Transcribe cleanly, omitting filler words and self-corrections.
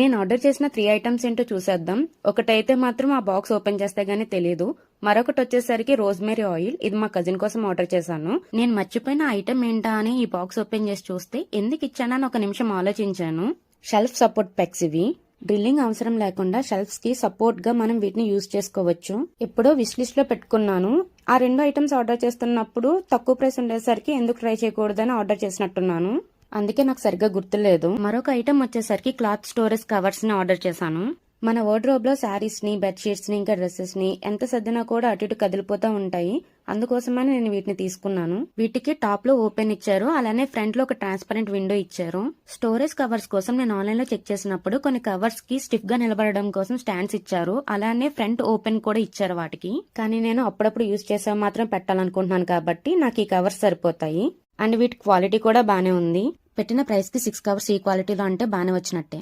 నేను ఆర్డర్ చేసిన 3 ఐటమ్స్ ఏంటో చూసేద్దాం. ఒకటైతే మాత్రం ఆ బాక్స్ ఓపెన్ చేస్తే గానీ తెలియదు. మరొకటి వచ్చేసరికి రోజ్మెరీ ఆయిల్. ఇది మా కజిన్ కోసం ఆర్డర్ చేశాను. నేను మర్చిపోయిన ఐటమ్ ఏంటా అని ఈ బాక్స్ ఓపెన్ చేసి చూస్తే ఎందుకు ఇచ్చానని ఒక నిమిషం ఆలోచించాను. షెల్ఫ్ సపోర్ట్ పెక్స్ ఇవి. డ్రిల్లింగ్ అవసరం లేకుండా షెల్ఫ్స్ కి సపోర్ట్ గా మనం వీటిని యూజ్ చేసుకోవచ్చు. ఎప్పుడో విష్ లిస్ట్ లో పెట్టుకున్నాను. ఆ 2 ఐటమ్స్ ఆర్డర్ చేస్తున్నప్పుడు తక్కువ ప్రైస్ ఉండేసరికి ఎందుకు ట్రై చేయకూడదని ఆర్డర్ చేసినట్టున్నాను. అందుకే నాకు సరిగ్గా గుర్తులేదు. మరొక ఐటమ్ వచ్చేసరికి క్లాత్ స్టోరేజ్ కవర్స్ ని ఆర్డర్ చేశాను. మన వార్డ్రోబ్ లో శారీస్ ని, బెడ్షీట్స్ ని, ఇంకా డ్రెస్సెస్ ని ఎంత సర్దినా కూడా అటు ఇటు కదిలిపోతూ ఉంటాయి. అందుకోసమని నేను వీటిని తీసుకున్నాను. వీటికి టాప్ లో ఓపెన్ ఇచ్చారు, అలానే ఫ్రంట్ లో ఒక ట్రాన్స్పరెంట్ విండో ఇచ్చారు. స్టోరేజ్ కవర్స్ కోసం నేను ఆన్లైన్ లో చెక్ చేసినప్పుడు కొన్ని కవర్స్ కి స్టిఫ్ గా నిలబడడం కోసం స్టాండ్స్ ఇచ్చారు, అలానే ఫ్రంట్ ఓపెన్ కూడా ఇచ్చారు వాటికి. కానీ నేను అప్పుడప్పుడు యూజ్ చేసే మాత్రం పెట్టాలనుకుంటున్నాను కాబట్టి నాకు ఈ కవర్స్ సరిపోతాయి. అండ్ వీటి క్వాలిటీ కూడా బానే ఉంది. పెట్టిన ప్రైస్ కి 6 కవర్స్ ఈ క్వాలిటీలో అంటే బానే వచ్చినట్టే.